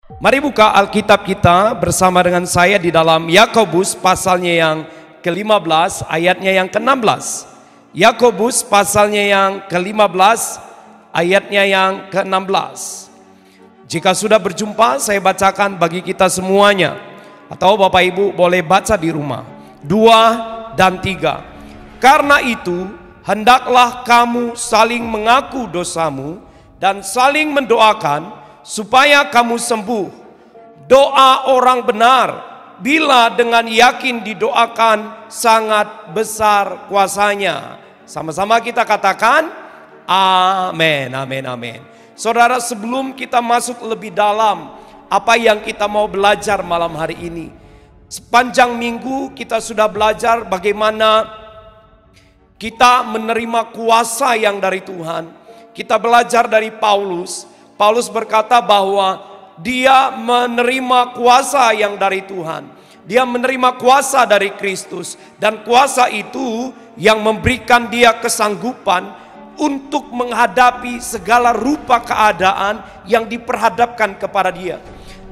Mari buka Alkitab kita bersama dengan saya di dalam Yakobus pasalnya yang ke-15 ayatnya yang ke-16. Yakobus pasalnya yang ke-15 ayatnya yang ke-16. Jika sudah berjumpa, saya bacakan bagi kita semuanya. Atau Bapak Ibu boleh baca di rumah. 2 dan 3. Karena itu, hendaklah kamu saling mengaku dosamu dan saling mendoakan supaya kamu sembuh. Doa orang benar bila dengan yakin didoakan sangat besar kuasanya. Sama-sama kita katakan amin, amin, amin. Saudara, sebelum kita masuk lebih dalam apa yang kita mau belajar malam hari ini, sepanjang minggu kita sudah belajar bagaimana kita menerima kuasa yang dari Tuhan. Kita belajar dari Paulus. Paulus berkata bahwa dia menerima kuasa yang dari Tuhan. Dia menerima kuasa dari Kristus. Dan kuasa itu yang memberikan dia kesanggupan untuk menghadapi segala rupa keadaan yang diperhadapkan kepada dia.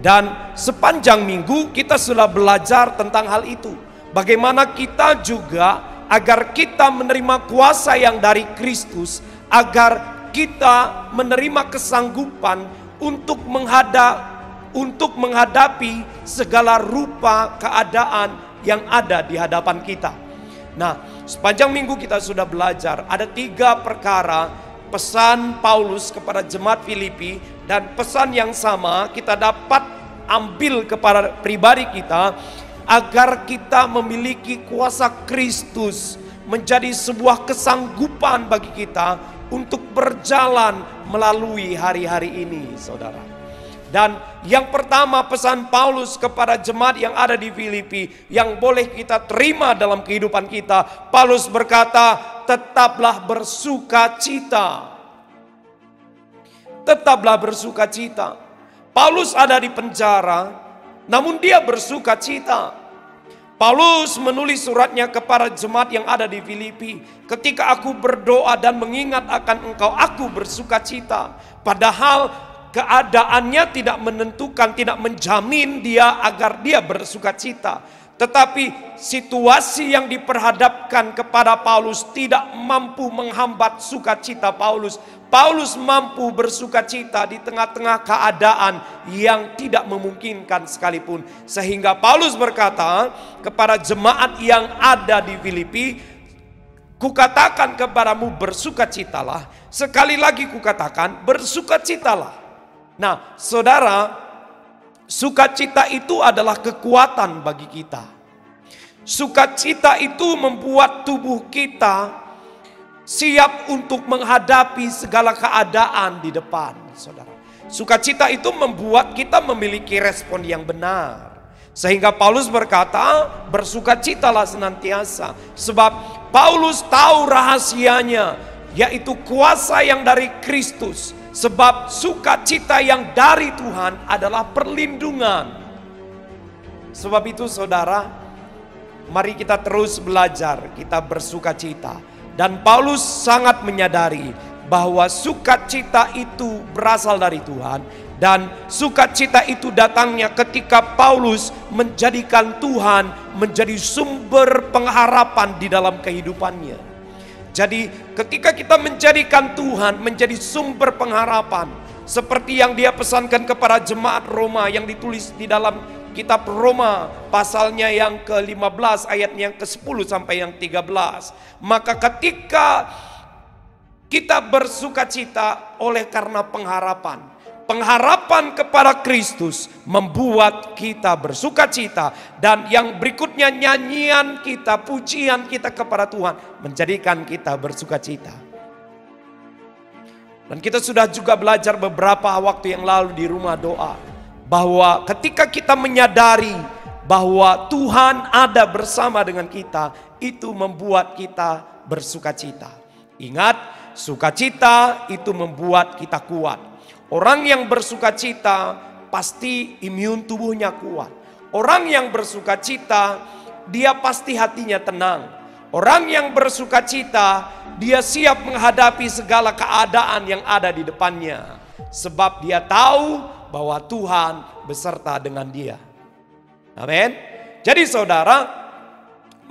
Dan sepanjang minggu kita sudah belajar tentang hal itu. Bagaimana kita juga agar kita menerima kuasa yang dari Kristus, agar kita menerima kesanggupan untuk menghadapi segala rupa keadaan yang ada di hadapan kita. Nah, sepanjang minggu kita sudah belajar ada 3 perkara pesan Paulus kepada jemaat Filipi, dan pesan yang sama kita dapat ambil kepada pribadi kita agar kita memiliki kuasa Kristus menjadi sebuah kesanggupan bagi kita untuk berjalan melalui hari-hari ini, saudara. Dan yang pertama pesan Paulus kepada jemaat yang ada di Filipi yang boleh kita terima dalam kehidupan kita. Paulus berkata, tetaplah bersuka cita. Tetaplah bersuka cita. Paulus ada di penjara, namun dia bersuka cita. Paulus menulis suratnya kepada jemaat yang ada di Filipi. Ketika aku berdoa dan mengingat akan engkau, aku bersuka cita. Padahal keadaannya tidak menentukan, tidak menjamin dia agar dia bersuka cita. Tetapi situasi yang diperhadapkan kepada Paulus tidak mampu menghambat sukacita Paulus. Paulus mampu bersuka cita di tengah-tengah keadaan yang tidak memungkinkan sekalipun. Sehingga Paulus berkata kepada jemaat yang ada di Filipi, kukatakan kepadamu bersukacitalah. Sekali lagi kukatakan bersukacitalah. Nah, saudara, sukacita itu adalah kekuatan bagi kita. Sukacita itu membuat tubuh kita siap untuk menghadapi segala keadaan di depan, saudara. Sukacita itu membuat kita memiliki respon yang benar. Sehingga Paulus berkata, bersukacitalah senantiasa. Sebab Paulus tahu rahasianya, yaitu kuasa yang dari Kristus. Sebab sukacita yang dari Tuhan adalah perlindungan. Sebab itu saudara, mari kita terus belajar, kita bersukacita. Dan Paulus sangat menyadari bahwa sukacita itu berasal dari Tuhan. Dan sukacita itu datangnya ketika Paulus menjadikan Tuhan menjadi sumber pengharapan di dalam kehidupannya. Jadi ketika kita menjadikan Tuhan menjadi sumber pengharapan, seperti yang dia pesankan kepada jemaat Roma yang ditulis di dalam kitab Roma pasalnya yang ke-15 ayatnya yang ke-10 sampai yang 13. Maka ketika kita bersukacita oleh karena pengharapan kepada Kristus membuat kita bersukacita. Dan yang berikutnya nyanyian kita, pujian kita kepada Tuhan menjadikan kita bersukacita. Dan kita sudah juga belajar beberapa waktu yang lalu di rumah doa, bahwa ketika kita menyadari bahwa Tuhan ada bersama dengan kita, itu membuat kita bersukacita. Ingat, sukacita itu membuat kita kuat. Orang yang bersukacita pasti imun tubuhnya kuat. Orang yang bersukacita dia pasti hatinya tenang. Orang yang bersukacita dia siap menghadapi segala keadaan yang ada di depannya. Sebab dia tahu bahwa Tuhan beserta dengan dia. Amin. Jadi saudara,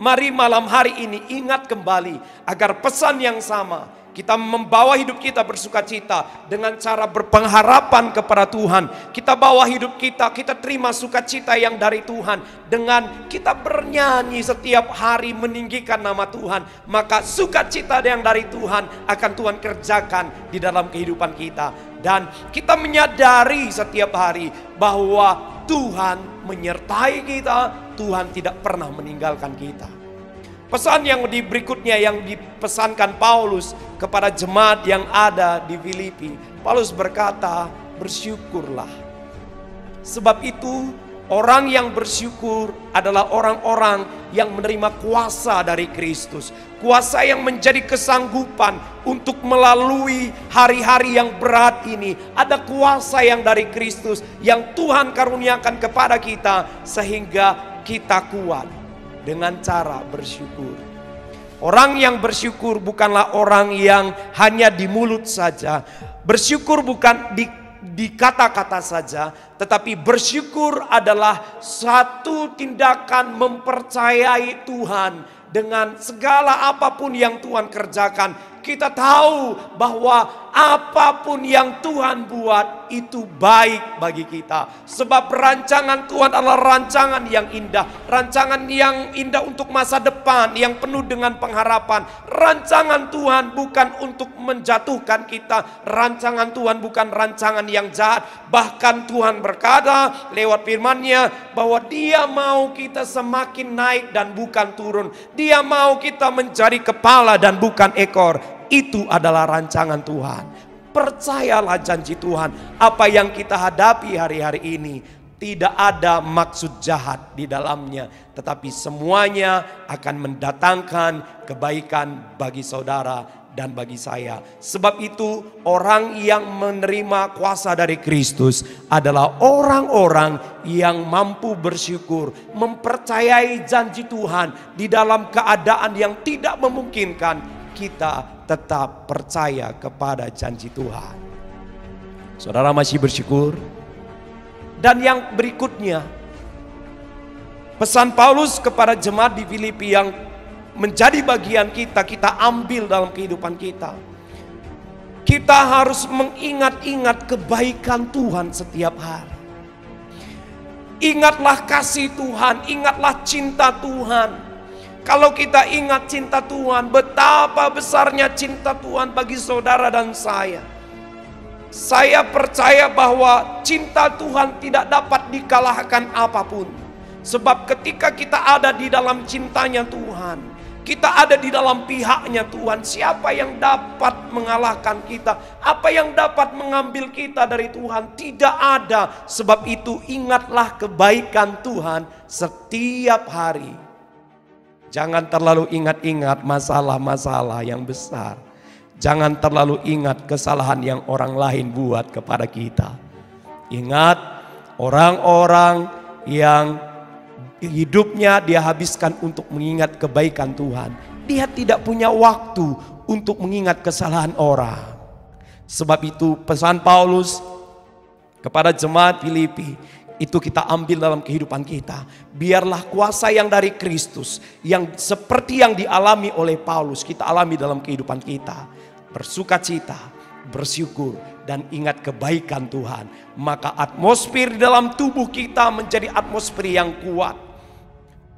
mari malam hari ini ingat kembali agar pesan yang sama, kita membawa hidup kita bersuka cita dengan cara berpengharapan kepada Tuhan. Kita bawa hidup kita, kita terima sukacita yang dari Tuhan dengan kita bernyanyi setiap hari meninggikan nama Tuhan. Maka sukacita yang dari Tuhan akan Tuhan kerjakan di dalam kehidupan kita. Dan kita menyadari setiap hari bahwa Tuhan menyertai kita, Tuhan tidak pernah meninggalkan kita. Pesan yang berikutnya yang dipesankan Paulus kepada jemaat yang ada di Filipi. Paulus berkata, bersyukurlah. Sebab itu orang yang bersyukur adalah orang-orang yang menerima kuasa dari Kristus. Kuasa yang menjadi kesanggupan untuk melalui hari-hari yang berat ini. Ada kuasa yang dari Kristus yang Tuhan karuniakan kepada kita sehingga kita kuat. Dengan cara bersyukur. Orang yang bersyukur bukanlah orang yang hanya di mulut saja. Bersyukur bukan di kata-kata saja, tetapi bersyukur adalah satu tindakan mempercayai Tuhan dengan segala apapun yang Tuhan kerjakan. Kita tahu bahwa apapun yang Tuhan buat itu baik bagi kita. Sebab rancangan Tuhan adalah rancangan yang indah. Rancangan yang indah untuk masa depan yang penuh dengan pengharapan. Rancangan Tuhan bukan untuk menjatuhkan kita. Rancangan Tuhan bukan rancangan yang jahat. Bahkan Tuhan berkata lewat firman-Nya bahwa Dia mau kita semakin naik dan bukan turun. Dia mau kita menjadi kepala dan bukan ekor. Itu adalah rancangan Tuhan. Percayalah janji Tuhan. Apa yang kita hadapi hari-hari ini tidak ada maksud jahat di dalamnya, tetapi semuanya akan mendatangkan kebaikan bagi saudara dan bagi saya. Sebab itu orang yang menerima kuasa dari Kristus adalah orang-orang yang mampu bersyukur, mempercayai janji Tuhan di dalam keadaan yang tidak memungkinkan. Kita tetap percaya kepada janji Tuhan. Saudara masih bersyukur? Dan yang berikutnya, pesan Paulus kepada jemaat di Filipi yang menjadi bagian kita, kita ambil dalam kehidupan kita. Kita harus mengingat-ingat kebaikan Tuhan setiap hari. Ingatlah kasih Tuhan, ingatlah cinta Tuhan. Kalau kita ingat cinta Tuhan, betapa besarnya cinta Tuhan bagi saudara dan saya. Saya percaya bahwa cinta Tuhan tidak dapat dikalahkan apapun. Sebab ketika kita ada di dalam cintanya Tuhan, kita ada di dalam pihaknya Tuhan, siapa yang dapat mengalahkan kita? Apa yang dapat mengambil kita dari Tuhan? Tidak ada. Sebab itu ingatlah kebaikan Tuhan setiap hari. Jangan terlalu ingat-ingat masalah-masalah yang besar. Jangan terlalu ingat kesalahan yang orang lain buat kepada kita. Ingat orang-orang yang hidupnya dia habiskan untuk mengingat kebaikan Tuhan. Dia tidak punya waktu untuk mengingat kesalahan orang. Sebab itu pesan Paulus kepada jemaat Filipi itu kita ambil dalam kehidupan kita. Biarlah kuasa yang dari Kristus, yang seperti yang dialami oleh Paulus, kita alami dalam kehidupan kita. Bersukacita, bersyukur, dan ingat kebaikan Tuhan. Maka atmosfer di dalam tubuh kita menjadi atmosfer yang kuat.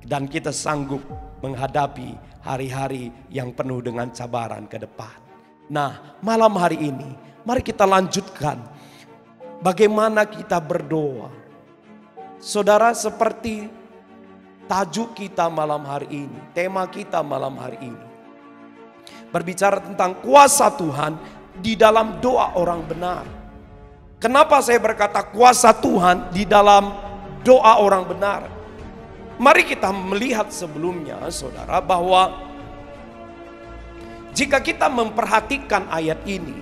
Dan kita sanggup menghadapi hari-hari yang penuh dengan cabaran ke depan. Nah, malam hari ini, mari kita lanjutkan. Bagaimana kita berdoa. Saudara, seperti tajuk kita malam hari ini, tema kita malam hari ini, berbicara tentang kuasa Tuhan di dalam doa orang benar. Kenapa saya berkata kuasa Tuhan di dalam doa orang benar? Mari kita melihat sebelumnya, saudara, bahwa jika kita memperhatikan ayat ini,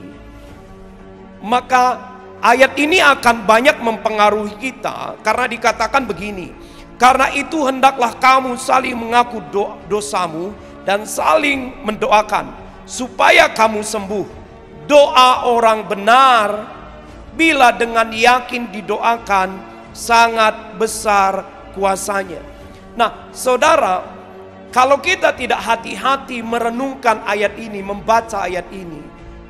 maka ayat ini akan banyak mempengaruhi kita karena dikatakan begini. Karena itu hendaklah kamu saling mengaku dosamu dan saling mendoakan supaya kamu sembuh. Doa orang benar bila dengan yakin didoakan, sangat besar kuasanya. Nah, saudara, kalau kita tidak hati-hati merenungkan ayat ini, membaca ayat ini,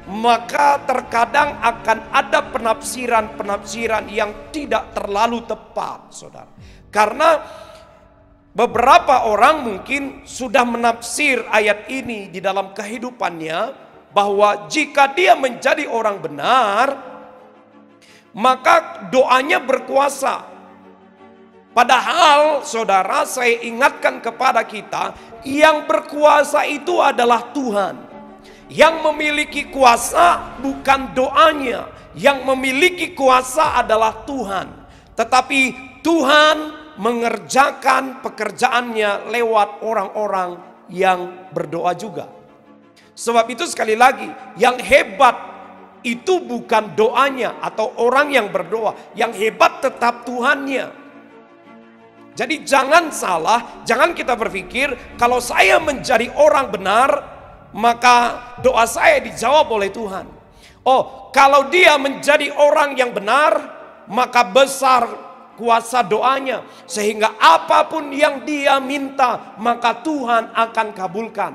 maka terkadang akan ada penafsiran-penafsiran yang tidak terlalu tepat, saudara. Karena beberapa orang mungkin sudah menafsir ayat ini di dalam kehidupannya, bahwa jika dia menjadi orang benar, maka doanya berkuasa. Padahal saudara, saya ingatkan kepada kita, yang berkuasa itu adalah Tuhan. Yang memiliki kuasa bukan doanya, yang memiliki kuasa adalah Tuhan. Tetapi Tuhan mengerjakan pekerjaannya lewat orang-orang yang berdoa juga. Sebab itu sekali lagi, yang hebat itu bukan doanya atau orang yang berdoa. Yang hebat tetap Tuhannya. Jadi jangan salah, jangan kita berpikir kalau saya menjadi orang benar, maka doa saya dijawab oleh Tuhan. Oh, kalau dia menjadi orang yang benar, maka besar kuasa doanya, sehingga apapun yang dia minta, maka Tuhan akan kabulkan.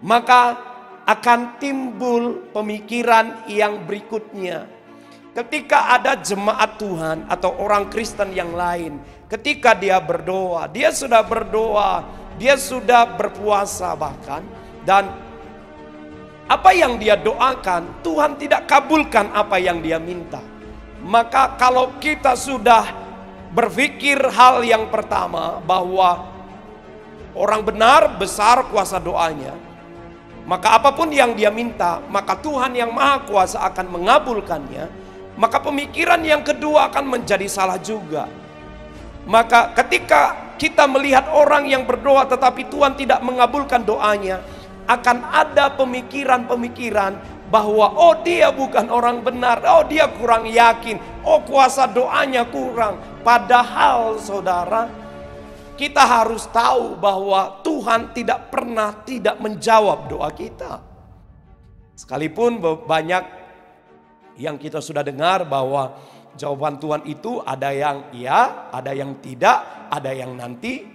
Maka akan timbul pemikiran yang berikutnya. Ketika ada jemaat Tuhan atau orang Kristen yang lain, ketika dia berdoa, dia sudah berdoa, dia sudah berpuasa bahkan, dan apa yang dia doakan, Tuhan tidak kabulkan apa yang dia minta. Maka kalau kita sudah berpikir hal yang pertama, bahwa orang benar besar kuasa doanya, maka apapun yang dia minta, maka Tuhan yang Maha Kuasa akan mengabulkannya. Maka pemikiran yang kedua akan menjadi salah juga. Maka ketika kita melihat orang yang berdoa tetapi Tuhan tidak mengabulkan doanya, akan ada pemikiran-pemikiran bahwa oh dia bukan orang benar, oh dia kurang yakin, oh kuasa doanya kurang. Padahal saudara, kita harus tahu bahwa Tuhan tidak pernah tidak menjawab doa kita. Sekalipun banyak yang kita sudah dengar bahwa jawaban Tuhan itu ada yang iya, ada yang tidak, ada yang nanti.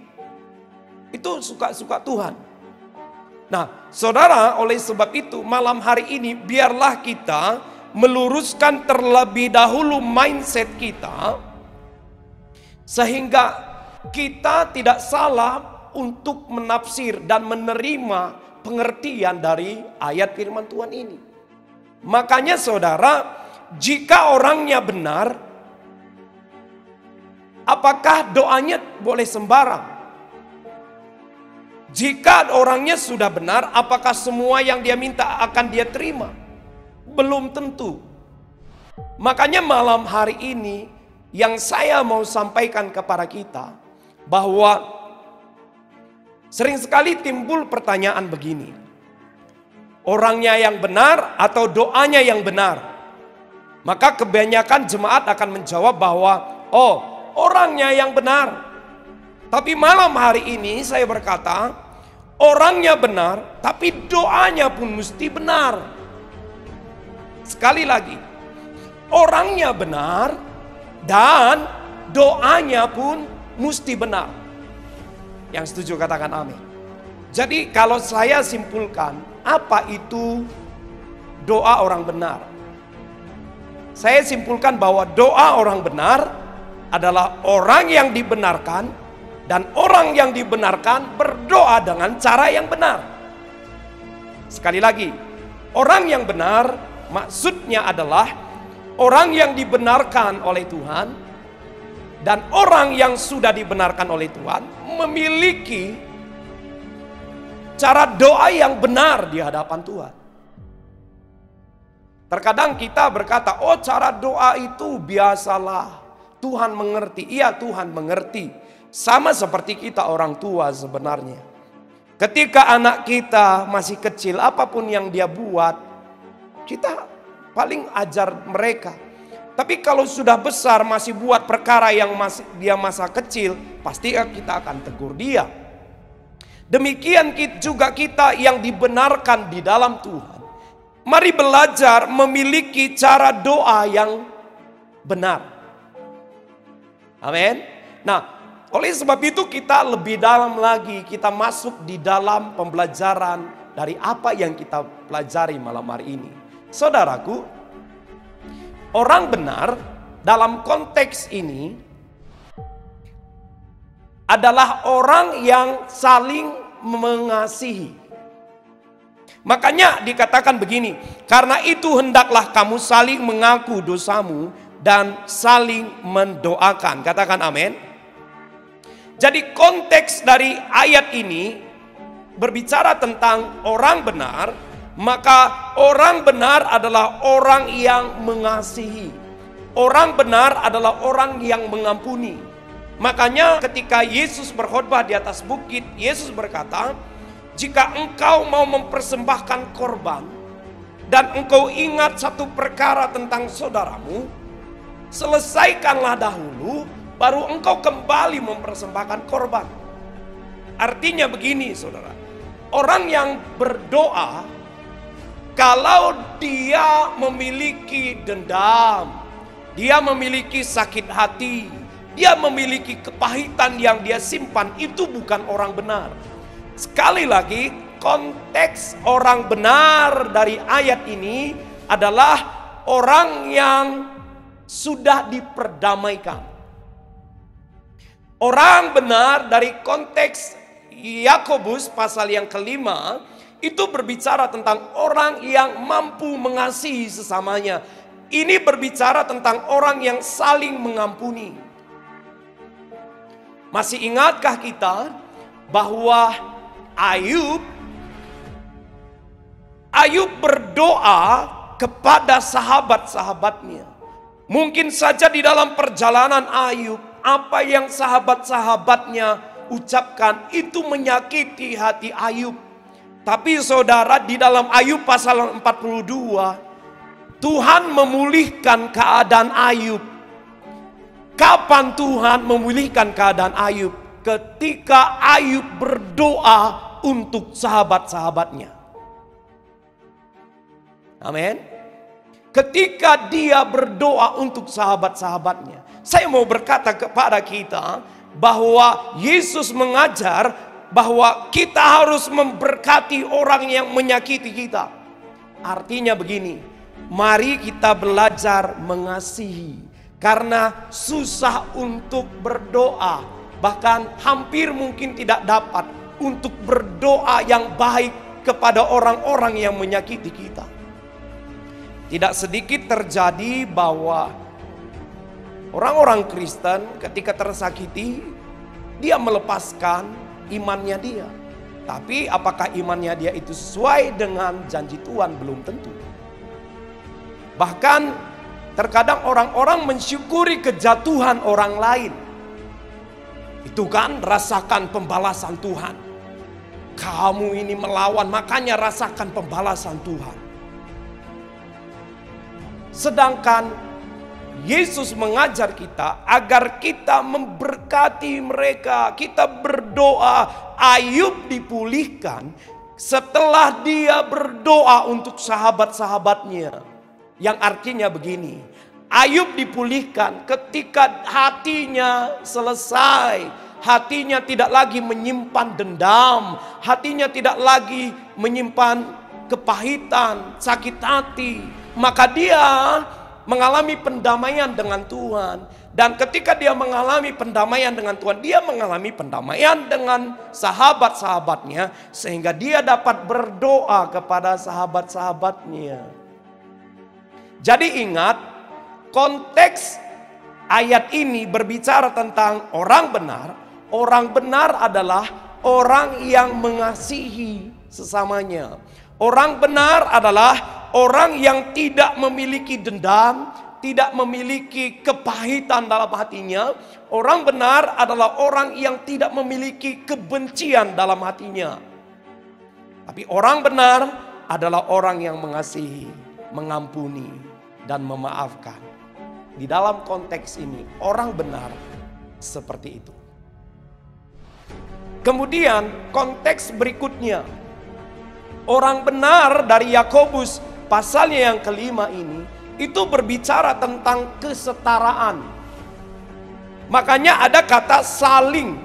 Itu suka-suka Tuhan. Nah, saudara, oleh sebab itu malam hari ini biarlah kita meluruskan terlebih dahulu mindset kita, sehingga kita tidak salah untuk menafsir dan menerima pengertian dari ayat firman Tuhan ini. Makanya saudara, jika orangnya benar, apakah doanya boleh sembarang? Jika orangnya sudah benar, apakah semua yang dia minta akan dia terima? Belum tentu. Makanya malam hari ini yang saya mau sampaikan kepada kita, bahwa sering sekali timbul pertanyaan begini. Orangnya yang benar atau doanya yang benar? Maka kebanyakan jemaat akan menjawab bahwa oh, orangnya yang benar. Tapi malam hari ini saya berkata, orangnya benar, tapi doanya pun mesti benar. Sekali lagi, orangnya benar dan doanya pun mesti benar. Yang setuju katakan amin. Jadi kalau saya simpulkan, apa itu doa orang benar? Saya simpulkan bahwa doa orang benar adalah orang yang dibenarkan, dan orang yang dibenarkan berdoa dengan cara yang benar. Sekali lagi, orang yang benar maksudnya adalah orang yang dibenarkan oleh Tuhan, dan orang yang sudah dibenarkan oleh Tuhan memiliki cara doa yang benar di hadapan Tuhan. Terkadang kita berkata, oh cara doa itu biasalah, Tuhan mengerti. Iya, Tuhan mengerti. Sama seperti kita orang tua sebenarnya. Ketika anak kita masih kecil, apapun yang dia buat, kita paling ajar mereka. Tapi kalau sudah besar masih buat perkara yang dia masa kecil, pasti kita akan tegur dia. Demikian juga kita yang dibenarkan di dalam Tuhan. Mari belajar memiliki cara doa yang benar. Amin. Nah, oleh sebab itu kita lebih dalam lagi, kita masuk di dalam pembelajaran dari apa yang kita pelajari malam hari ini. Saudaraku, orang benar dalam konteks ini adalah orang yang saling mengasihi. Makanya dikatakan begini, karena itu hendaklah kamu saling mengaku dosamu dan saling mendoakan. Katakan amin. Jadi konteks dari ayat ini berbicara tentang orang benar, maka orang benar adalah orang yang mengasihi. Orang benar adalah orang yang mengampuni. Makanya ketika Yesus berkhotbah di atas bukit, Yesus berkata, jika engkau mau mempersembahkan korban dan engkau ingat satu perkara tentang saudaramu, selesaikanlah dahulu, baru engkau kembali mempersembahkan korban. Artinya begini saudara, orang yang berdoa, kalau dia memiliki dendam, dia memiliki sakit hati, dia memiliki kepahitan yang dia simpan, itu bukan orang benar. Sekali lagi, konteks orang benar dari ayat ini adalah orang yang sudah diperdamaikan. Orang benar dari konteks Yakobus pasal yang kelima itu berbicara tentang orang yang mampu mengasihi sesamanya. Ini berbicara tentang orang yang saling mengampuni. Masih ingatkah kita bahwa Ayub berdoa kepada sahabat-sahabatnya. Mungkin saja di dalam perjalanan Ayub, apa yang sahabat-sahabatnya ucapkan itu menyakiti hati Ayub. Tapi saudara, di dalam Ayub pasal 42, Tuhan memulihkan keadaan Ayub. Kapan Tuhan memulihkan keadaan Ayub? Ketika Ayub berdoa untuk sahabat-sahabatnya. Amin. Ketika dia berdoa untuk sahabat-sahabatnya. Saya mau berkata kepada kita bahwa Yesus mengajar bahwa kita harus memberkati orang yang menyakiti kita. Artinya begini, mari kita belajar mengasihi. Karena susah untuk berdoa, bahkan hampir mungkin tidak dapat untuk berdoa yang baik kepada orang-orang yang menyakiti kita. Tidak sedikit terjadi bahwa orang-orang Kristen ketika tersakiti, dia melepaskan imannya dia. Tapi apakah imannya dia itu sesuai dengan janji Tuhan? Belum tentu. Bahkan terkadang orang-orang mensyukuri kejatuhan orang lain. Itu kan rasakan pembalasan Tuhan. Kamu ini melawan, makanya rasakan pembalasan Tuhan. Sedangkan Yesus mengajar kita agar kita memberkati mereka. Kita berdoa, Ayub dipulihkan setelah dia berdoa untuk sahabat-sahabatnya. Yang artinya begini, Ayub dipulihkan ketika hatinya selesai. Hatinya tidak lagi menyimpan dendam. Hatinya tidak lagi menyimpan kepahitan, sakit hati. Maka dia mengalami pendamaian dengan Tuhan. Dan ketika dia mengalami pendamaian dengan Tuhan, dia mengalami pendamaian dengan sahabat-sahabatnya. Sehingga dia dapat berdoa kepada sahabat-sahabatnya. Jadi ingat, konteks ayat ini berbicara tentang orang benar. Orang benar adalah orang yang mengasihi sesamanya. Orang benar adalah orang yang tidak memiliki dendam, tidak memiliki kepahitan dalam hatinya. Orang benar adalah orang yang tidak memiliki kebencian dalam hatinya. Tapi orang benar adalah orang yang mengasihi, mengampuni, dan memaafkan. Di dalam konteks ini, orang benar seperti itu. Kemudian konteks berikutnya, orang benar dari Yakobus pasalnya yang kelima ini itu berbicara tentang kesetaraan. Makanya ada kata saling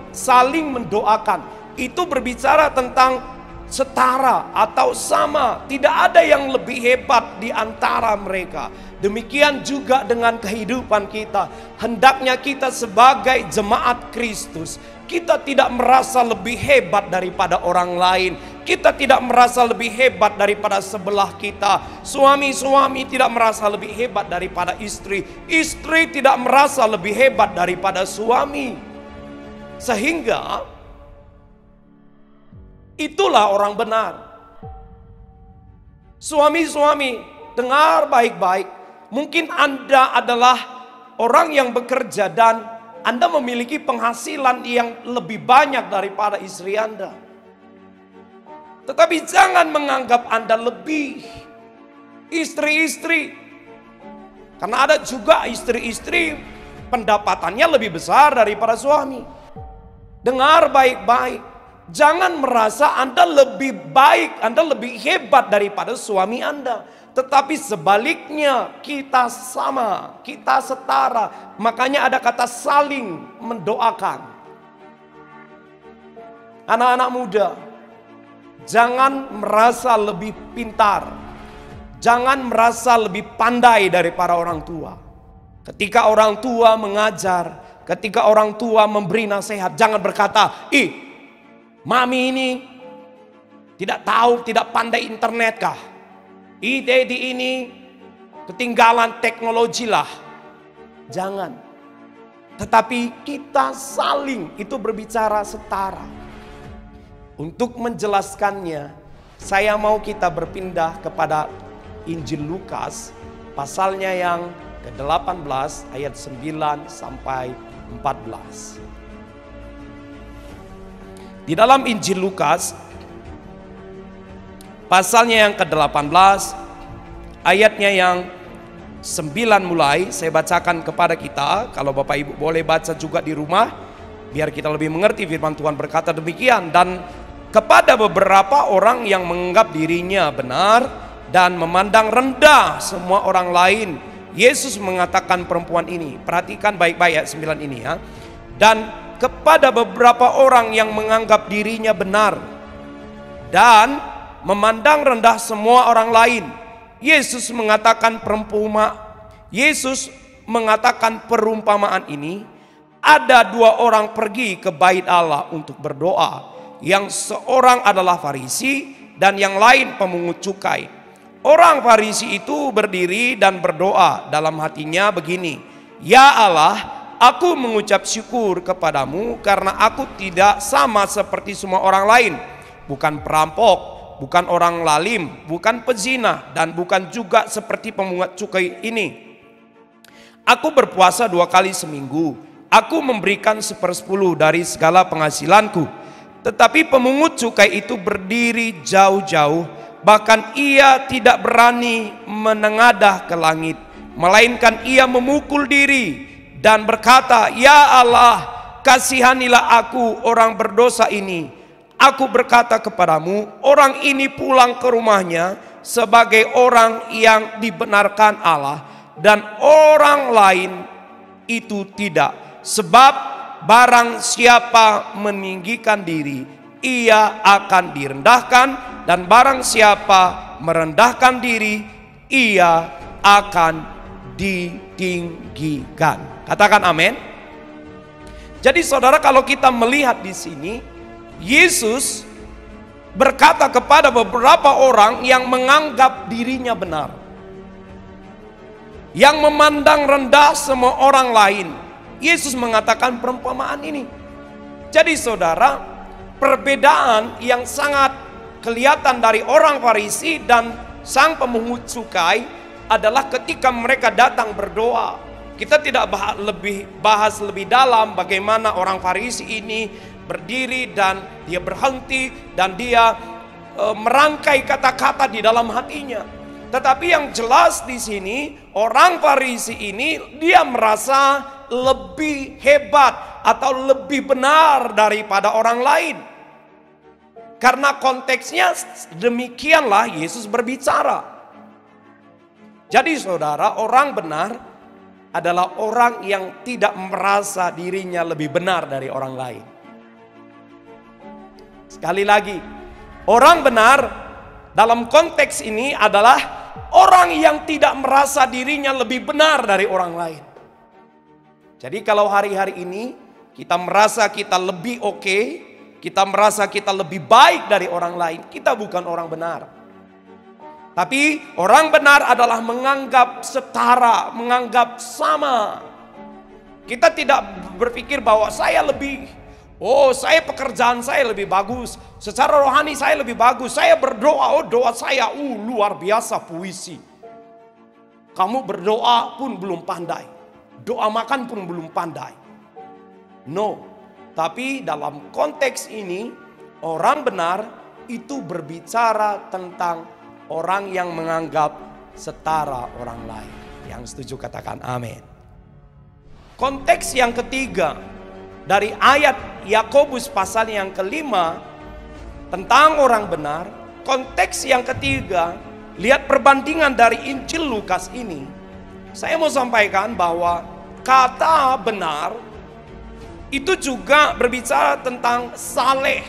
mendoakan. Itu berbicara tentang setara atau sama. Tidak ada yang lebih hebat di antara mereka. Demikian juga dengan kehidupan kita. Hendaknya kita sebagai jemaat Kristus, kita tidak merasa lebih hebat daripada orang lain. Kita tidak merasa lebih hebat daripada sebelah kita. Suami-suami tidak merasa lebih hebat daripada istri. Istri tidak merasa lebih hebat daripada suami. Sehingga itulah orang benar. Suami-suami, dengar baik-baik. Mungkin Anda adalah orang yang bekerja dan Anda memiliki penghasilan yang lebih banyak daripada istri Anda. Tetapi jangan menganggap Anda lebih. Istri-istri, karena ada juga istri-istri pendapatannya lebih besar daripada suami. Dengar baik-baik. Jangan merasa Anda lebih baik, Anda lebih hebat daripada suami Anda. Tetapi sebaliknya, kita sama, kita setara. Makanya ada kata saling mendoakan. Anak-anak muda, jangan merasa lebih pintar. Jangan merasa lebih pandai daripada orang tua. Ketika orang tua mengajar, ketika orang tua memberi nasihat, jangan berkata, mami ini tidak tahu, tidak pandai internet kah? Daddy ini ketinggalan teknologi lah. Jangan. Tetapi kita saling, itu berbicara setara. Untuk menjelaskannya, saya mau kita berpindah kepada Injil Lukas, pasalnya yang ke-18 ayat 9 sampai 14. Di dalam Injil Lukas, pasalnya yang ke-18, ayatnya yang 9 mulai, saya bacakan kepada kita. Kalau Bapak Ibu boleh baca juga di rumah, biar kita lebih mengerti firman Tuhan berkata demikian. Dan kepada beberapa orang yang menganggap dirinya benar dan memandang rendah semua orang lain, Yesus mengatakan perempuan ini, perhatikan baik-baik ayat 9 ini ya. Dan kepada beberapa orang yang menganggap dirinya benar dan memandang rendah semua orang lain, Yesus mengatakan perumpamaan ini. Ada dua orang pergi ke bait Allah untuk berdoa. Yang seorang adalah Farisi dan yang lain pemungut cukai. Orang Farisi itu berdiri dan berdoa dalam hatinya begini, Ya Allah, aku mengucap syukur kepadamu karena aku tidak sama seperti semua orang lain. Bukan perampok, bukan orang lalim, bukan pezina, dan bukan juga seperti pemungut cukai ini. Aku berpuasa 2 kali seminggu. Aku memberikan 1/10 dari segala penghasilanku. Tetapi pemungut cukai itu berdiri jauh-jauh, bahkan ia tidak berani menengadah ke langit, melainkan ia memukul diri dan berkata, Ya Allah, kasihanilah aku orang berdosa ini. Aku berkata kepadamu, orang ini pulang ke rumahnya sebagai orang yang dibenarkan Allah, dan orang lain itu tidak. Sebab barang siapa meninggikan diri, ia akan direndahkan, dan barang siapa merendahkan diri, ia akan ditinggikan. Katakan amin. Jadi saudara, kalau kita melihat di sini, Yesus berkata kepada beberapa orang yang menganggap dirinya benar, yang memandang rendah semua orang lain. Yesus mengatakan perumpamaan ini. Jadi saudara, perbedaan yang sangat kelihatan dari orang Farisi dan sang pemungut cukai adalah ketika mereka datang berdoa. Kita tidak bahas lebih dalam bagaimana orang Farisi ini berdiri dan dia berhenti dan dia merangkai kata-kata di dalam hatinya. Tetapi yang jelas di sini, orang Farisi ini dia merasa lebih hebat atau lebih benar daripada orang lain. Karena konteksnya demikianlah Yesus berbicara. Jadi saudara, orang benar adalah orang yang tidak merasa dirinya lebih benar dari orang lain. Sekali lagi, orang benar dalam konteks ini adalah orang yang tidak merasa dirinya lebih benar dari orang lain. Jadi kalau hari-hari ini kita merasa kita lebih oke, kita merasa kita lebih baik dari orang lain, kita bukan orang benar. Tapi orang benar adalah menganggap setara, menganggap sama. Kita tidak berpikir bahwa saya lebih, saya pekerjaan saya lebih bagus, secara rohani saya lebih bagus, saya berdoa, doa saya luar biasa puisi. Kamu berdoa pun belum pandai, doa makan pun belum pandai. No, tapi dalam konteks ini orang benar itu berbicara tentang orang yang menganggap setara orang lain. Yang setuju katakan amin. Konteks yang ketiga dari ayat Yakobus pasal yang kelima tentang orang benar. Konteks yang ketiga, lihat perbandingan dari Injil Lukas ini. Saya mau sampaikan bahwa kata benar itu juga berbicara tentang saleh.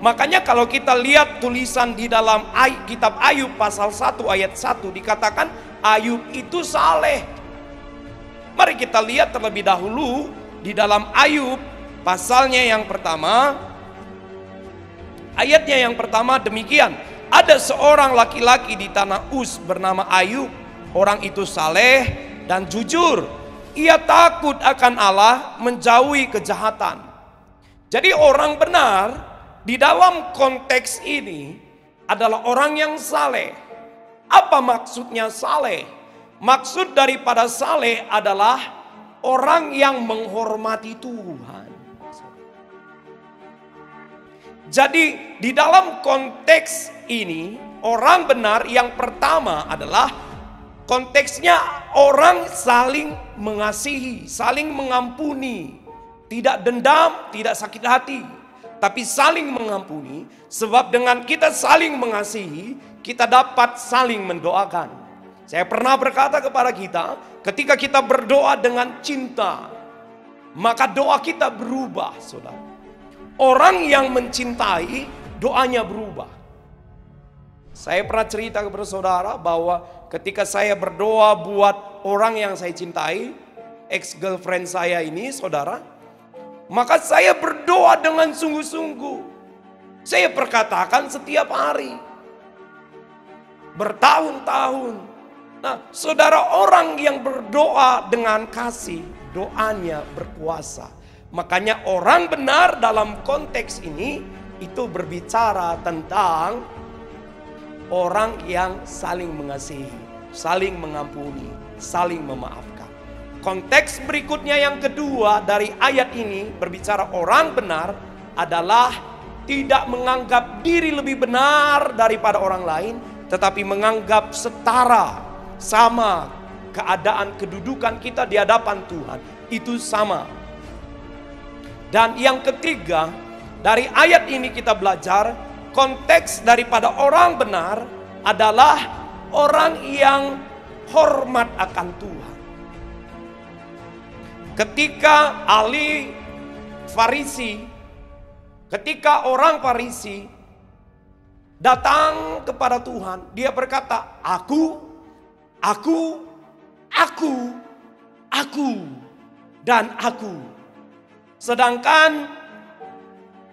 Makanya kalau kita lihat tulisan di dalam kitab Ayub pasal 1 ayat 1 dikatakan Ayub itu saleh. Mari kita lihat terlebih dahulu di dalam Ayub pasalnya yang pertama. Ayatnya yang pertama demikian. Ada seorang laki-laki di tanah Uz bernama Ayub. Orang itu saleh dan jujur. Ia takut akan Allah, menjauhi kejahatan. Jadi orang benar di dalam konteks ini adalah orang yang saleh. Apa maksudnya saleh? Maksud daripada saleh adalah orang yang menghormati Tuhan. Jadi di dalam konteks ini orang benar yang pertama adalah konteksnya orang saling mengasihi, saling mengampuni, tidak dendam, tidak sakit hati, tapi saling mengampuni. Sebab dengan kita saling mengasihi, kita dapat saling mendoakan. Saya pernah berkata kepada kita, ketika kita berdoa dengan cinta, maka doa kita berubah, saudara. Orang yang mencintai, doanya berubah. Saya pernah cerita kepada saudara bahwa ketika saya berdoa buat orang yang saya cintai, ex-girlfriend saya ini, saudara, maka saya berdoa dengan sungguh-sungguh. Saya perkatakan setiap hari, bertahun-tahun. Nah, saudara, orang yang berdoa dengan kasih, doanya berkuasa. Makanya orang benar dalam konteks ini itu berbicara tentang orang yang saling mengasihi, saling mengampuni, saling memaafkan. Konteks berikutnya yang kedua dari ayat ini berbicara orang benar adalah tidak menganggap diri lebih benar daripada orang lain, tetapi menganggap setara, sama keadaan kedudukan kita di hadapan Tuhan, itu sama. Dan yang ketiga, dari ayat ini kita belajar konteks daripada orang benar adalah orang yang hormat akan Tuhan. Ketika ahli Farisi, ketika orang Farisi datang kepada Tuhan, dia berkata, aku, dan aku. Sedangkan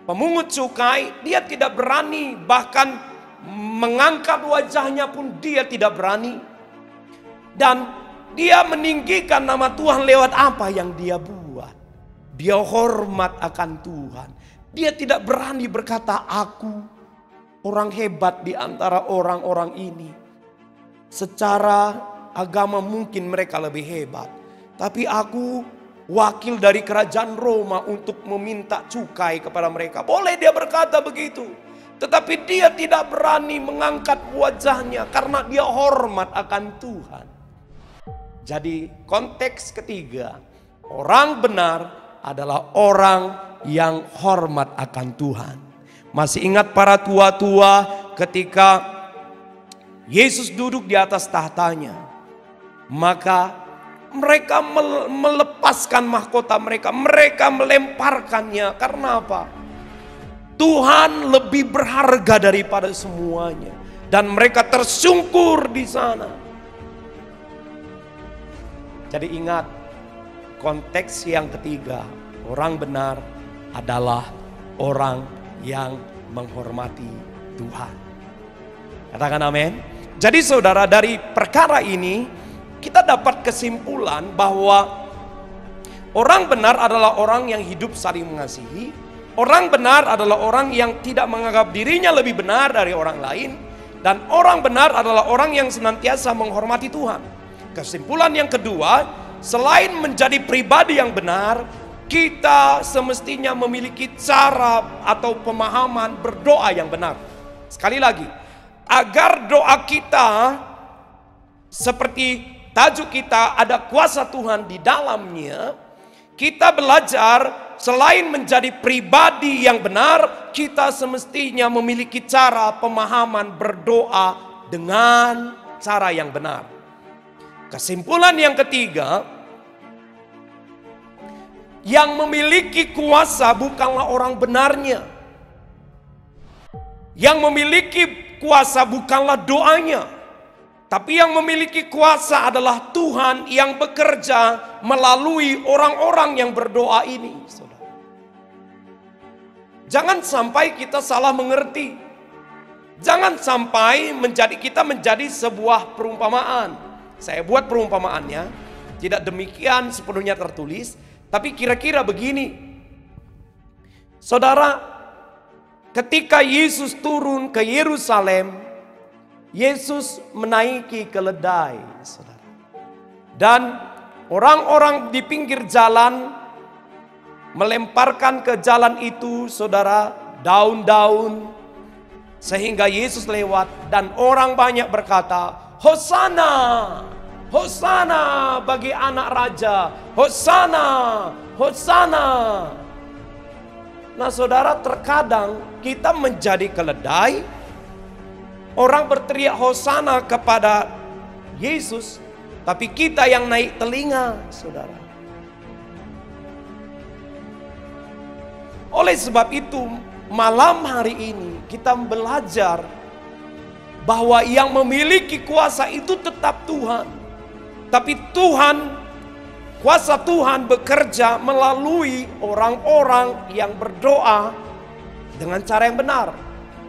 pemungut cukai, dia tidak berani, bahkan mengangkat wajahnya pun dia tidak berani. Dan dia meninggikan nama Tuhan lewat apa yang dia buat. Dia hormat akan Tuhan. Dia tidak berani berkata, aku orang hebat di antara orang-orang ini. Secara agama mungkin mereka lebih hebat, tapi aku wakil dari kerajaan Roma untuk meminta cukai kepada mereka. Boleh dia berkata begitu, tetapi dia tidak berani mengangkat wajahnya karena dia hormat akan Tuhan. Jadi konteks ketiga, orang benar adalah orang yang hormat akan Tuhan. Masih ingat para tua-tua ketika Yesus duduk di atas tahtanya. Maka mereka melepaskan mahkota mereka. Mereka melemparkannya. Karena apa? Tuhan lebih berharga daripada semuanya. Dan mereka tersungkur di sana. Jadi ingat, konteks yang ketiga, orang benar adalah orang yang menghormati Tuhan. Katakan amin. Jadi saudara, dari perkara ini kita dapat kesimpulan bahwa orang benar adalah orang yang hidup saling mengasihi. Orang benar adalah orang yang tidak menganggap dirinya lebih benar dari orang lain. Dan orang benar adalah orang yang senantiasa menghormati Tuhan. Kesimpulan yang kedua, selain menjadi pribadi yang benar, kita semestinya memiliki cara atau pemahaman berdoa yang benar. Sekali lagi, agar doa kita seperti tajuk kita ada kuasa Tuhan di dalamnya, kita belajar selain menjadi pribadi yang benar, kita semestinya memiliki cara pemahaman berdoa dengan cara yang benar. Kesimpulan yang ketiga, yang memiliki kuasa bukanlah orang benarnya. Yang memiliki kuasa bukanlah doanya. Tapi yang memiliki kuasa adalah Tuhan yang bekerja melalui orang-orang yang berdoa ini. Saudara. Jangan sampai kita salah mengerti. Jangan sampai kita menjadi sebuah perumpamaan. Saya buat perumpamaannya, tidak demikian sepenuhnya tertulis, tapi kira-kira begini. Saudara, ketika Yesus turun ke Yerusalem, Yesus menaiki keledai, saudara. Dan orang-orang di pinggir jalan melemparkan ke jalan itu, saudara, daun-daun. Sehingga Yesus lewat dan orang banyak berkata, Hosana, Hosana bagi anak raja, Hosana, Hosana. Nah saudara, terkadang kita menjadi keledai. Orang berteriak Hosana kepada Yesus, tapi kita yang naik telinga, saudara. Oleh sebab itu, malam hari ini kita belajar bahwa yang memiliki kuasa itu tetap Tuhan. Tapi kuasa Tuhan bekerja melalui orang-orang yang berdoa dengan cara yang benar.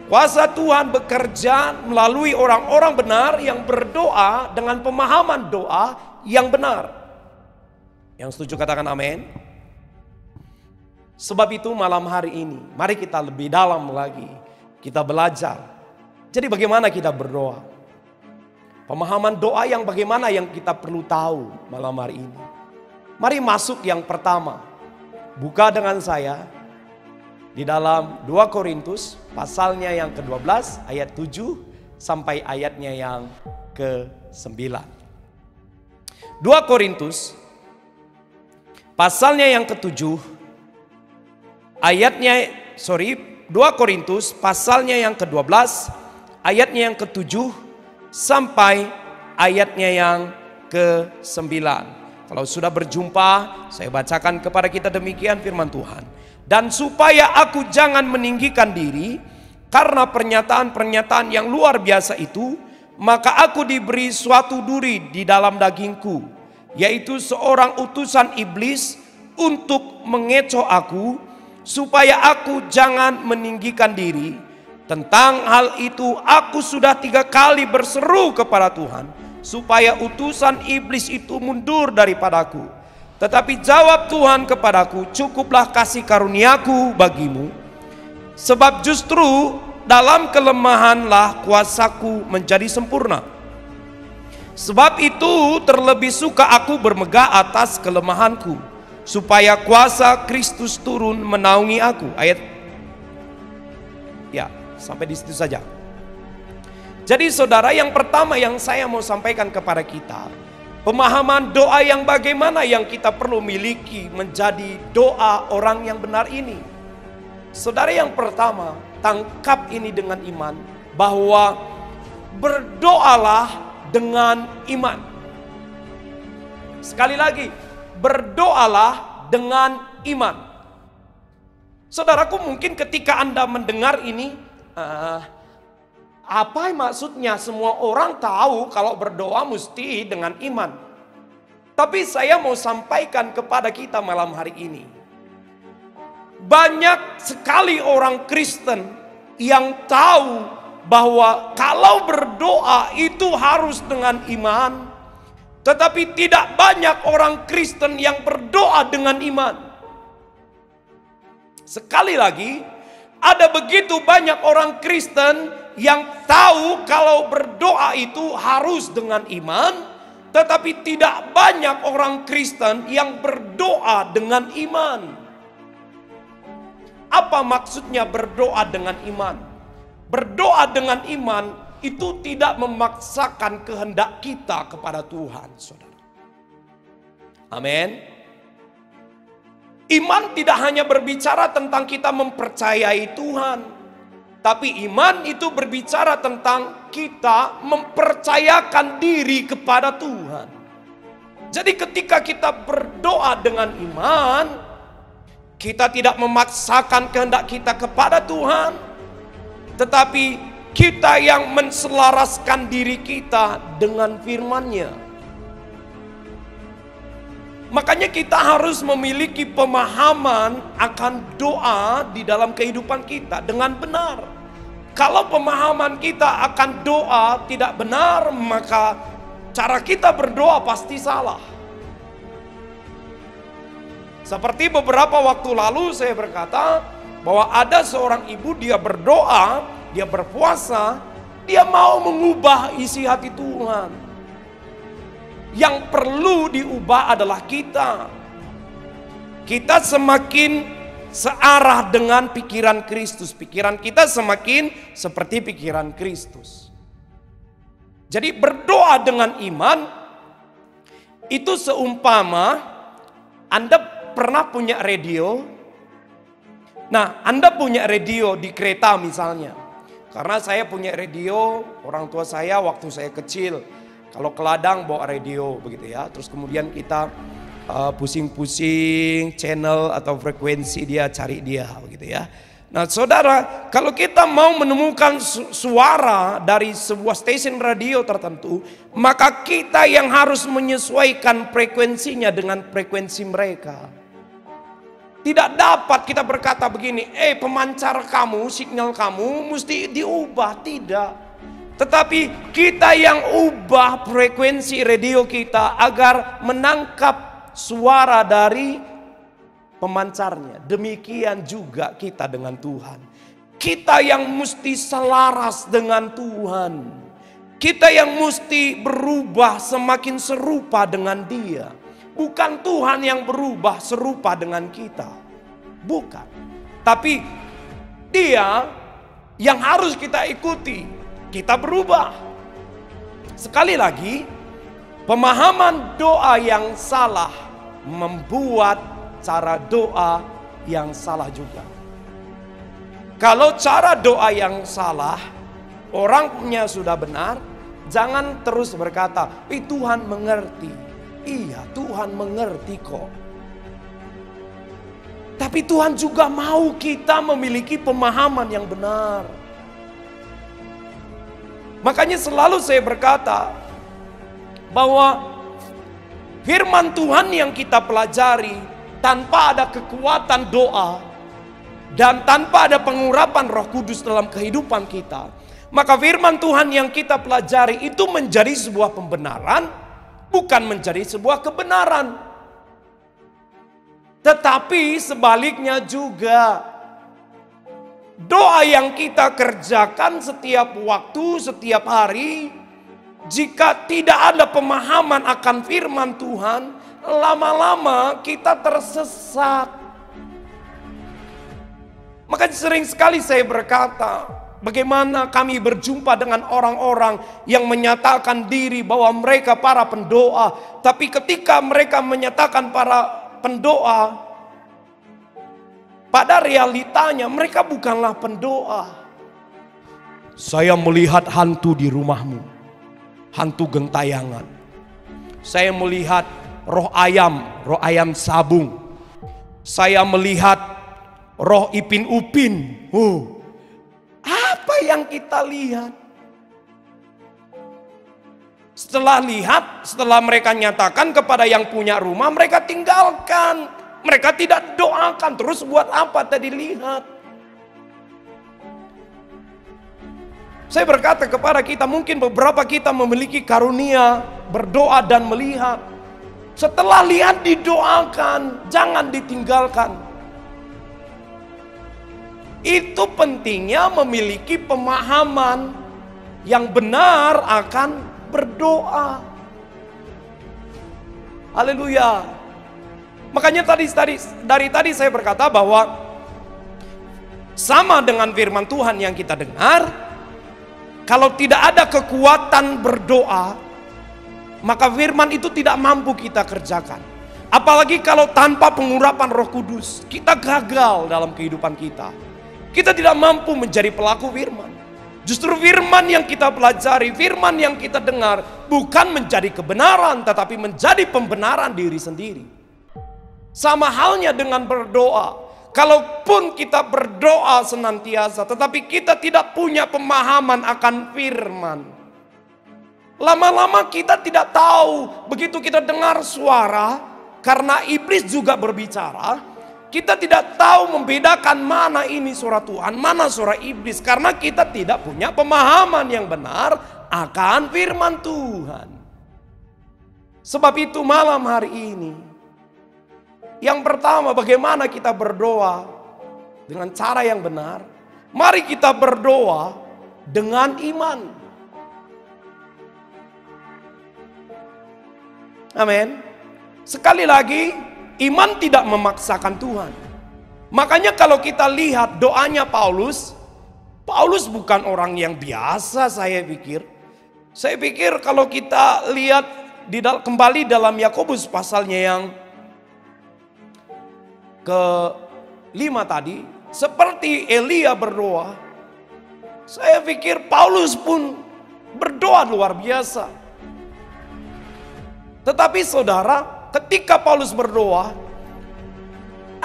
Kuasa Tuhan bekerja melalui orang-orang benar yang berdoa dengan pemahaman doa yang benar. Yang setuju katakan amin. Sebab itu malam hari ini, mari kita lebih dalam lagi. Kita belajar. Jadi bagaimana kita berdoa? Pemahaman doa yang bagaimana yang kita perlu tahu malam hari ini. Mari masuk yang pertama. Buka dengan saya. Di dalam 2 Korintus pasalnya yang ke-12 ayat 7 sampai ayatnya yang ke-9. 2 Korintus pasalnya yang ke-7 2 Korintus pasalnya yang ke-12 ayatnya yang ke-7 sampai ayatnya yang ke-9. Kalau sudah berjumpa, saya bacakan kepada kita demikian firman Tuhan. Dan supaya aku jangan meninggikan diri karena pernyataan-pernyataan yang luar biasa itu, maka aku diberi suatu duri di dalam dagingku, yaitu seorang utusan iblis untuk mengecoh aku, supaya aku jangan meninggikan diri. Tentang hal itu aku sudah 3 kali berseru kepada Tuhan, supaya utusan iblis itu mundur daripadaku. Tetapi jawab Tuhan kepadaku, cukuplah kasih karuniaku bagimu, sebab justru dalam kelemahanlah kuasaku menjadi sempurna. Sebab itu terlebih suka aku bermegah atas kelemahanku, supaya kuasa Kristus turun menaungi aku. Sampai di situ saja. Jadi saudara, yang pertama yang saya mau sampaikan kepada kita, pemahaman doa yang bagaimana yang kita perlu miliki menjadi doa orang yang benar ini. Saudara, yang pertama, tangkap ini dengan iman bahwa berdoalah dengan iman. Sekali lagi, berdoalah dengan iman. Saudaraku, mungkin ketika Anda mendengar ini, apa maksudnya? Semua orang tahu kalau berdoa mesti dengan iman. Tapi saya mau sampaikan kepada kita malam hari ini, banyak sekali orang Kristen yang tahu bahwa kalau berdoa itu harus dengan iman, tetapi tidak banyak orang Kristen yang berdoa dengan iman. Sekali lagi, ada begitu banyak orang Kristen yang tahu kalau berdoa itu harus dengan iman, tetapi tidak banyak orang Kristen yang berdoa dengan iman. Apa maksudnya berdoa dengan iman? Berdoa dengan iman itu tidak memaksakan kehendak kita kepada Tuhan, saudara. Amin. Iman tidak hanya berbicara tentang kita mempercayai Tuhan, tapi iman itu berbicara tentang kita mempercayakan diri kepada Tuhan. Jadi ketika kita berdoa dengan iman, kita tidak memaksakan kehendak kita kepada Tuhan, tetapi kita yang menselaraskan diri kita dengan firman-Nya. Makanya kita harus memiliki pemahaman akan doa di dalam kehidupan kita dengan benar. Kalau pemahaman kita akan doa tidak benar, maka cara kita berdoa pasti salah. Seperti beberapa waktu lalu saya berkata bahwa ada seorang ibu, dia berdoa, dia berpuasa, dia mau mengubah isi hati Tuhan. Yang perlu diubah adalah kita. Kita semakin searah dengan pikiran Kristus. Pikiran kita semakin seperti pikiran Kristus. Jadi berdoa dengan iman itu seumpama Anda pernah punya radio. Nah, Anda punya radio di kereta misalnya. Karena saya punya radio, orang tua saya waktu saya kecil, kalau ke ladang bawa radio begitu ya. Terus kemudian kita pusing-pusing channel atau frekuensi dia, cari dia begitu ya. Nah saudara, kalau kita mau menemukan suara dari sebuah stasiun radio tertentu, maka kita yang harus menyesuaikan frekuensinya dengan frekuensi mereka. Tidak dapat kita berkata begini, pemancar kamu, signal kamu mesti diubah, tidak. Tetapi kita yang ubah frekuensi radio kita agar menangkap suara dari pemancarnya. Demikian juga kita dengan Tuhan. Kita yang mesti selaras dengan Tuhan. Kita yang mesti berubah semakin serupa dengan Dia. Bukan Tuhan yang berubah serupa dengan kita. Bukan. Tapi Dia yang harus kita ikuti. Kita berubah. Sekali lagi, pemahaman doa yang salah membuat cara doa yang salah juga. Kalau cara doa yang salah, orangnya sudah benar, jangan terus berkata, Tuhan mengerti. Iya, Tuhan mengerti kok. Tapi Tuhan juga mau kita memiliki pemahaman yang benar. Makanya selalu saya berkata bahwa firman Tuhan yang kita pelajari tanpa ada kekuatan doa dan tanpa ada pengurapan Roh Kudus dalam kehidupan kita, maka firman Tuhan yang kita pelajari itu menjadi sebuah pembenaran, bukan menjadi sebuah kebenaran. Tetapi sebaliknya juga, doa yang kita kerjakan setiap waktu, setiap hari, jika tidak ada pemahaman akan firman Tuhan, lama-lama kita tersesat. Maka sering sekali saya berkata, bagaimana kami berjumpa dengan orang-orang yang menyatakan diri bahwa mereka para pendoa, tapi ketika mereka menyatakan para pendoa, pada realitanya mereka bukanlah pendoa. Saya melihat hantu di rumahmu, hantu gentayangan. Saya melihat roh ayam sabung. Saya melihat roh ipin upin. Apa yang kita lihat? Setelah mereka nyatakan kepada yang punya rumah, mereka tinggalkan. Mereka tidak doakan. Terus buat apa tadi lihat? Saya berkata kepada kita, mungkin beberapa kita memiliki karunia berdoa dan melihat. Setelah lihat didoakan, jangan ditinggalkan. Itu pentingnya memiliki pemahaman yang benar akan berdoa. Haleluya. Makanya dari tadi saya berkata bahwa sama dengan firman Tuhan yang kita dengar, kalau tidak ada kekuatan berdoa, maka firman itu tidak mampu kita kerjakan. Apalagi kalau tanpa pengurapan Roh Kudus, kita gagal dalam kehidupan kita. Kita tidak mampu menjadi pelaku firman. Justru firman yang kita pelajari, firman yang kita dengar bukan menjadi kebenaran, tetapi menjadi pembenaran diri sendiri. Sama halnya dengan berdoa. Kalaupun kita berdoa senantiasa, tetapi kita tidak punya pemahaman akan firman, lama-lama kita tidak tahu. Begitu kita dengar suara, karena iblis juga berbicara, kita tidak tahu membedakan mana ini suara Tuhan, mana suara iblis. Karena kita tidak punya pemahaman yang benar akan firman Tuhan. Sebab itu malam hari ini, yang pertama bagaimana kita berdoa dengan cara yang benar. Mari kita berdoa dengan iman. Amin. Sekali lagi, iman tidak memaksakan Tuhan. Makanya kalau kita lihat doanya Paulus bukan orang yang biasa saya pikir. Saya pikir kalau kita lihat kembali dalam Yakobus pasalnya yang ke-5 tadi, seperti Elia berdoa, saya pikir Paulus pun berdoa luar biasa. Tetapi saudara, ketika Paulus berdoa,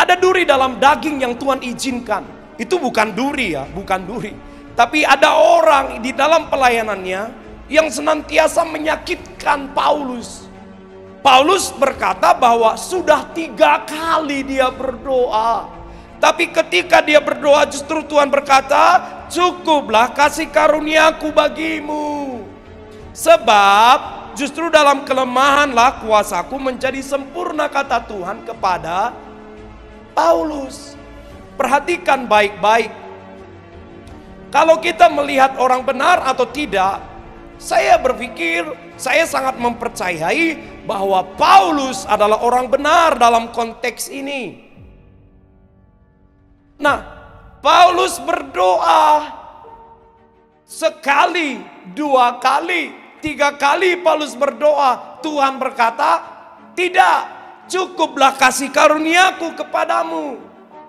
ada duri dalam daging yang Tuhan izinkan. Itu bukan duri ya, bukan duri. Tapi ada orang di dalam pelayanannya yang senantiasa menyakitkan Paulus. Paulus berkata bahwa sudah 3 kali dia berdoa. Tapi ketika dia berdoa justru Tuhan berkata, cukuplah kasih karuniaku bagimu. Sebab justru dalam kelemahanlah kuasaku menjadi sempurna, kata Tuhan kepada Paulus. Perhatikan baik-baik. Kalau kita melihat orang benar atau tidak, saya berpikir, saya sangat mempercayai bahwa Paulus adalah orang benar dalam konteks ini. Nah, Paulus berdoa sekali, 2 kali, 3 kali Paulus berdoa. Tuhan berkata, tidak, cukuplah kasih karuniaku kepadamu.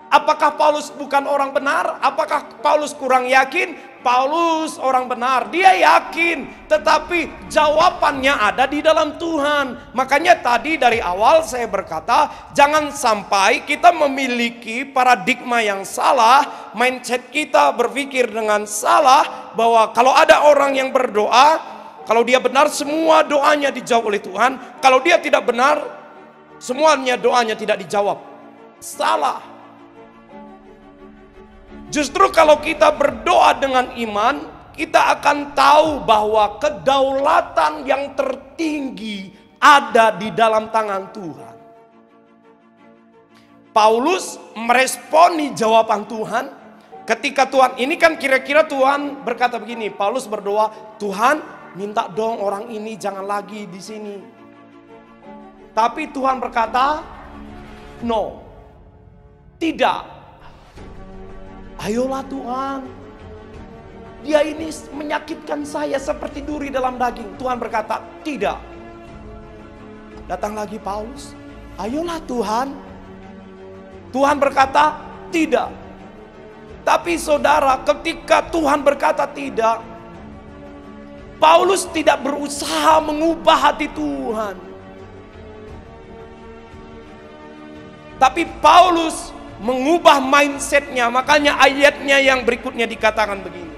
Apakah Paulus bukan orang benar? Apakah Paulus kurang yakin? Paulus orang benar, dia yakin, tetapi jawabannya ada di dalam Tuhan. Makanya tadi dari awal saya berkata, jangan sampai kita memiliki paradigma yang salah, mindset kita berpikir dengan salah, bahwa kalau ada orang yang berdoa, kalau dia benar semua doanya dijawab oleh Tuhan, kalau dia tidak benar semuanya doanya tidak dijawab. Salah. Justru kalau kita berdoa dengan iman, kita akan tahu bahwa kedaulatan yang tertinggi ada di dalam tangan Tuhan. Paulus meresponi jawaban Tuhan ketika Tuhan, ini kan kira-kira Tuhan berkata begini, Paulus berdoa, Tuhan minta dong orang ini jangan lagi di sini. Tapi Tuhan berkata, no, tidak. Ayolah Tuhan, dia ini menyakitkan saya seperti duri dalam daging. Tuhan berkata, tidak. Datang lagi Paulus, ayolah Tuhan. Tuhan berkata, tidak. Tapi saudara, ketika Tuhan berkata tidak, Paulus tidak berusaha mengubah hati Tuhan. Tapi Paulus mengubah mindsetnya. Makanya ayatnya yang berikutnya dikatakan begini.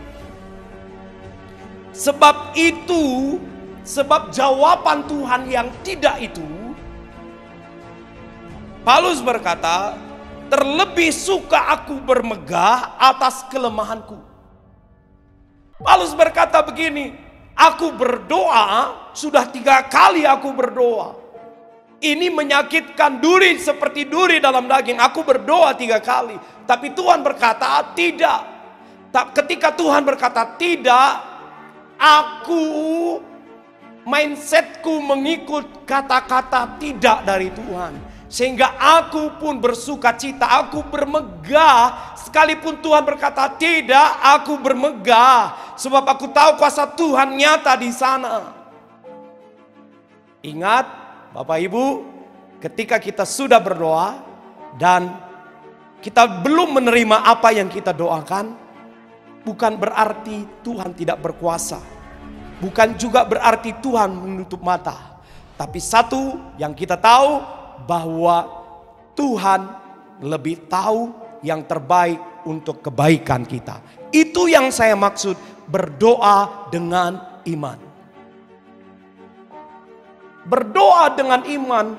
Sebab itu, sebab jawaban Tuhan yang tidak itu, Paulus berkata, terlebih suka aku bermegah atas kelemahanku. Paulus berkata begini, aku berdoa, sudah 3 kali aku berdoa. Ini menyakitkan duri seperti duri dalam daging. Aku berdoa 3 kali. Tapi Tuhan berkata tidak. Ketika Tuhan berkata tidak, mindsetku mengikut kata-kata tidak dari Tuhan. Sehingga aku pun bersuka cita, aku bermegah. Sekalipun Tuhan berkata tidak, aku bermegah. Sebab aku tahu kuasa Tuhan nyata di sana. Ingat Bapak Ibu, ketika kita sudah berdoa dan kita belum menerima apa yang kita doakan, bukan berarti Tuhan tidak berkuasa. Bukan juga berarti Tuhan menutup mata. Tapi satu yang kita tahu, bahwa Tuhan lebih tahu yang terbaik untuk kebaikan kita. Itu yang saya maksud berdoa dengan iman. Berdoa dengan iman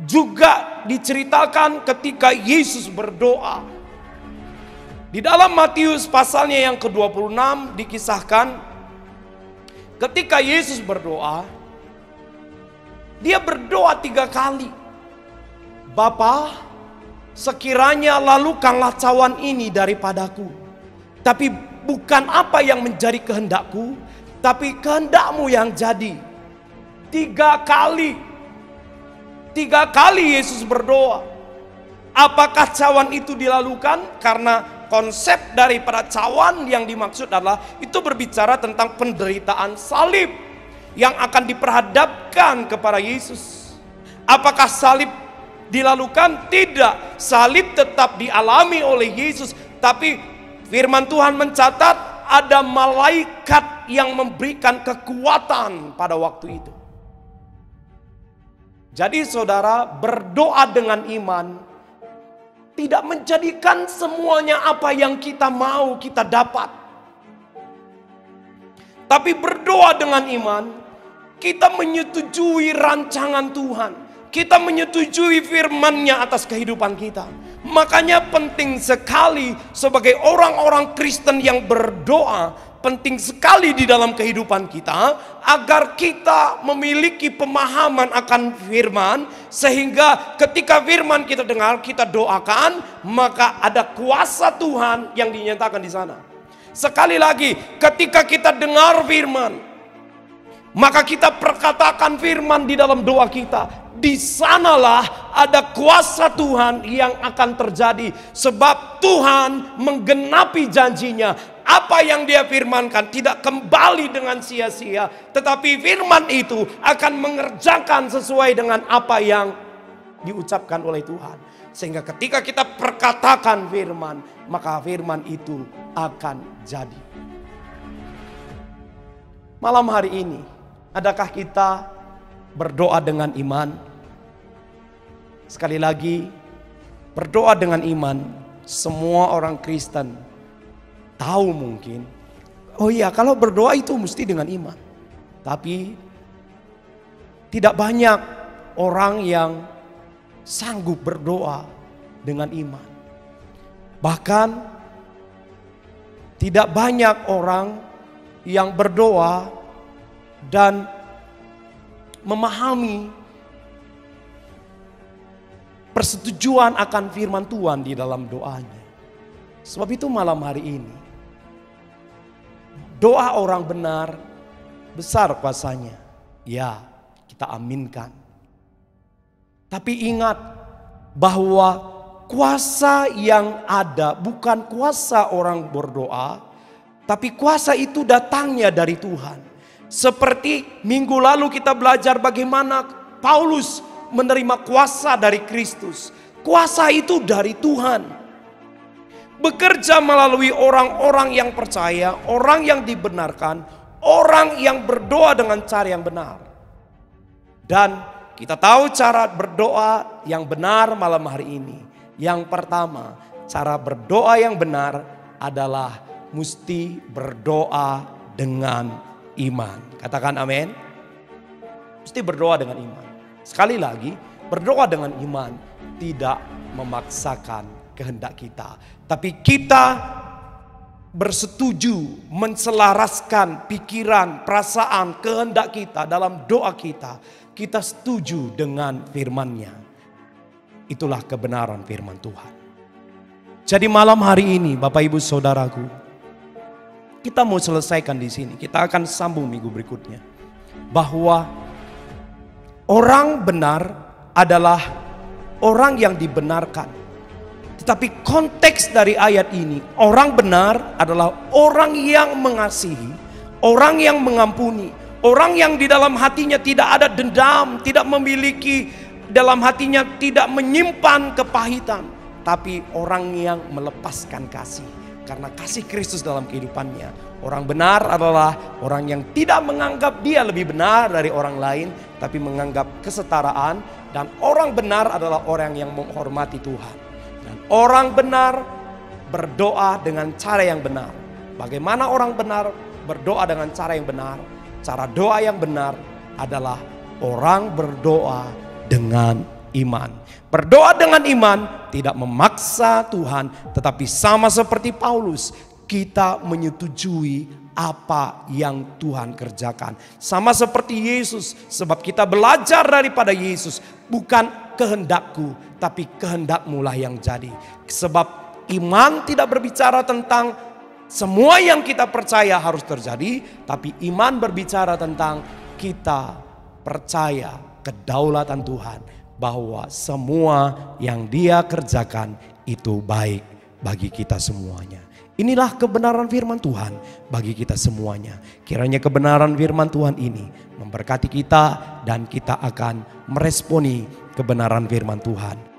juga diceritakan ketika Yesus berdoa. Di dalam Matius pasalnya yang ke-26 dikisahkan ketika Yesus berdoa, dia berdoa 3 kali. Bapa, sekiranya lalukanlah cawan ini daripadaku. Tapi bukan apa yang menjadi kehendakku, tapi kehendakmu yang jadi. 3 kali. 3 kali Yesus berdoa. Apakah cawan itu dilalukan? Karena konsep daripada cawan yang dimaksud adalah itu berbicara tentang penderitaan salib yang akan diperhadapkan kepada Yesus. Apakah salib dilalukan? Tidak. Salib tetap dialami oleh Yesus. Tapi firman Tuhan mencatat ada malaikat yang memberikan kekuatan pada waktu itu. Jadi saudara, berdoa dengan iman tidak menjadikan semuanya apa yang kita mau kita dapat. Tapi berdoa dengan iman, kita menyetujui rancangan Tuhan. Kita menyetujui firman-Nya atas kehidupan kita. Makanya penting sekali sebagai orang-orang Kristen yang berdoa, penting sekali di dalam kehidupan kita agar kita memiliki pemahaman akan firman, sehingga ketika firman kita dengar, kita doakan, maka ada kuasa Tuhan yang dinyatakan di sana. Sekali lagi, ketika kita dengar firman, maka kita perkatakan firman di dalam doa kita. Di sanalah ada kuasa Tuhan yang akan terjadi. Sebab Tuhan menggenapi janjinya. Apa yang Dia firmankan tidak kembali dengan sia-sia. Tetapi firman itu akan mengerjakan sesuai dengan apa yang diucapkan oleh Tuhan. Sehingga ketika kita perkatakan firman, maka firman itu akan jadi. Malam hari ini, adakah kita berdoa dengan iman? Sekali lagi, berdoa dengan iman. Semua orang Kristen tahu mungkin, oh iya, kalau berdoa itu mesti dengan iman. Tapi tidak banyak orang yang sanggup berdoa dengan iman. Bahkan tidak banyak orang yang berdoa dan memahami persetujuan akan firman Tuhan di dalam doanya. Sebab itu malam hari ini, doa orang benar besar kuasanya. Ya, kita aminkan. Tapi ingat bahwa kuasa yang ada bukan kuasa orang berdoa, tapi kuasa itu datangnya dari Tuhan. Seperti minggu lalu kita belajar bagaimana Paulus menerima kuasa dari Kristus. Kuasa itu dari Tuhan. bekerja melalui orang-orang yang percaya, orang yang dibenarkan, orang yang berdoa dengan cara yang benar. Dan kita tahu cara berdoa yang benar malam hari ini. Yang pertama, cara berdoa yang benar adalah mesti berdoa dengan iman. Katakan amin. Mesti berdoa dengan iman. Sekali lagi, berdoa dengan iman tidak memaksakan kehendak kita. Tapi kita bersetuju menselaraskan pikiran, perasaan, kehendak kita dalam doa kita. Kita setuju dengan firman-Nya. Itulah kebenaran firman Tuhan. Jadi malam hari ini Bapak Ibu Saudaraku, kita mau selesaikan di sini. Kita akan sambung minggu berikutnya. Bahwa orang benar adalah orang yang dibenarkan. Tetapi konteks dari ayat ini, orang benar adalah orang yang mengasihi, orang yang mengampuni, orang yang di dalam hatinya tidak ada dendam, tidak memiliki dalam hatinya tidak menyimpan kepahitan, tapi orang yang melepaskan kasih. Karena kasih Kristus dalam kehidupannya. Orang benar adalah orang yang tidak menganggap dia lebih benar dari orang lain, tapi menganggap kesetaraan. Dan orang benar adalah orang yang menghormati Tuhan. Dan orang benar berdoa dengan cara yang benar. Bagaimana orang benar berdoa dengan cara yang benar? Cara doa yang benar adalah orang berdoa dengan iman. Berdoa dengan iman tidak memaksa Tuhan, tetapi sama seperti Paulus, kita menyetujui apa yang Tuhan kerjakan. Sama seperti Yesus, sebab kita belajar daripada Yesus, bukan kehendakku, tapi kehendakmu lah yang jadi. Sebab iman tidak berbicara tentang semua yang kita percaya harus terjadi, tapi iman berbicara tentang kita percaya kedaulatan Tuhan, bahwa semua yang Dia kerjakan itu baik bagi kita semuanya. Inilah kebenaran firman Tuhan bagi kita semuanya. Kiranya kebenaran firman Tuhan ini memberkati kita dan kita akan meresponi kebenaran firman Tuhan.